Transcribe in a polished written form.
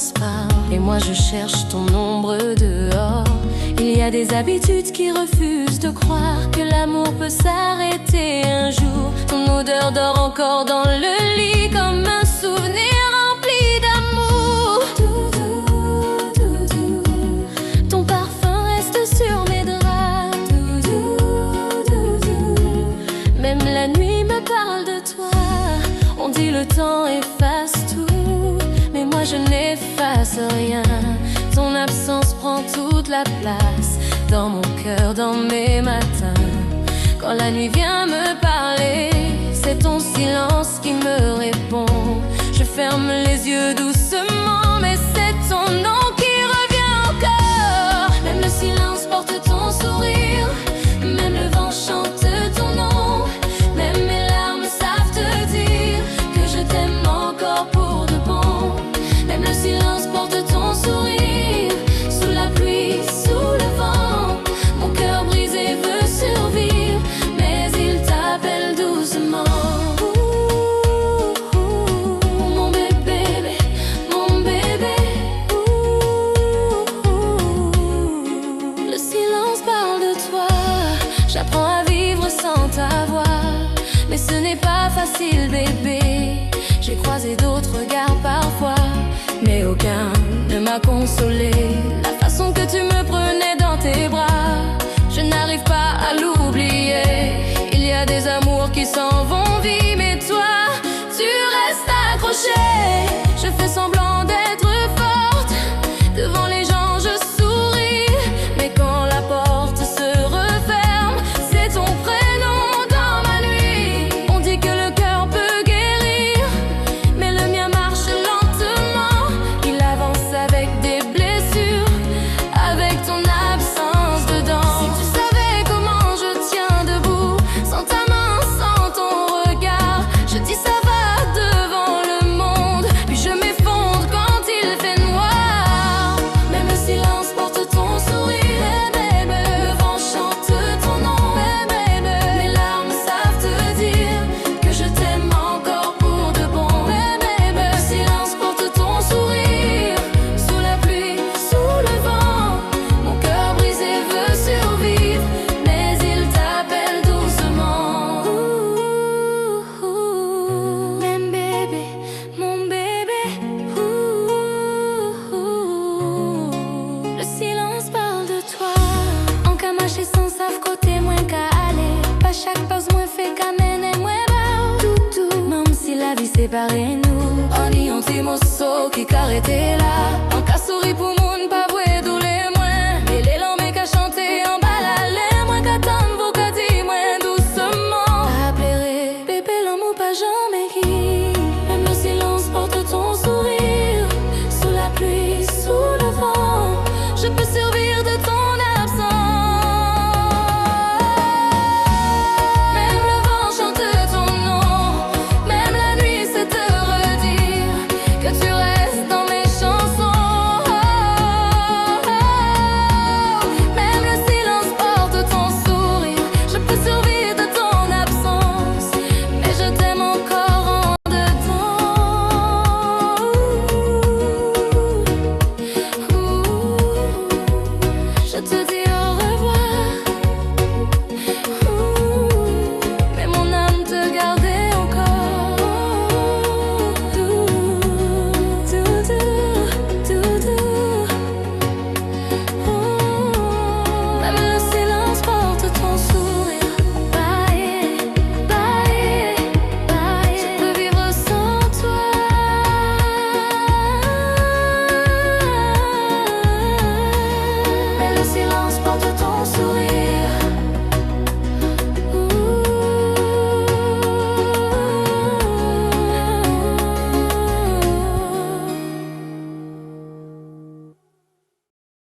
silence parle, et moi je cherche ton ombre dehors. Il y a des habitudes qui refusent de croire que l'amour peut s'arrêter un jour. Ton odeur dort encore dans le lit comme un souvenir rempli d'amour. Ton parfum reste sur mes draps. Même la nuit me parle de toi. On dit le temps efface tout, mais moi je n'efface rien. Ton absence prend toute la place dans mon cœur, dans mes matins. Quand la nuit vient me parler, c'est ton silence qui me répond. Je ferme les yeux doucement, mais c'est ton nom qui revient encore. Même le silence porte ton sourire, même le vent chante ton nom. Même mes larmes savent te dire que je t'aime encore pour de bon. Même le silence porte ton sourire. J'apprends à vivre sans ta voix, mais ce n'est pas facile, bébé. J'ai croisé d'autres regards parfois, mais aucun ne m'a consolé. La façon que tu me prenais dans tes bras, je n'arrive pas à l'oublier. Il y a des amours qui s'en vont vite, mais toi, tu restes accroché. Je fais semblant d'être forte, devant les gens je souris, mais quand la porte se referme, c'est ton prénom dans ma nuit. On dit que le cœur peut guérir, mais le mien marche lentement. Il avance avec des blessures, avec ton absence dedans. Si tu savais comment je tiens debout, sans ta main, sans ton regard, je dis ça va devant le monde, puis je m'effondre quand il fait noir. Même le silence porte ton sourire. Le vent chante ton nom. Mes larmes savent te dire que je t'aime encore pour de bon. Le silence porte ton sourire. Sous la pluie, sous le vent, mon cœur brisé veut survivre, mais il t'appelle doucement. Même bébé, mon bébé. Le silence parle de toi. En qu'à marcher sans savoir côté moins qu'à aller. Pas chaque pause moins fait qu'à mener moins bas. Tout, même si la vie sépare nous. On y ont des mots qui carrétaient là. En qu'à sourire pour moi.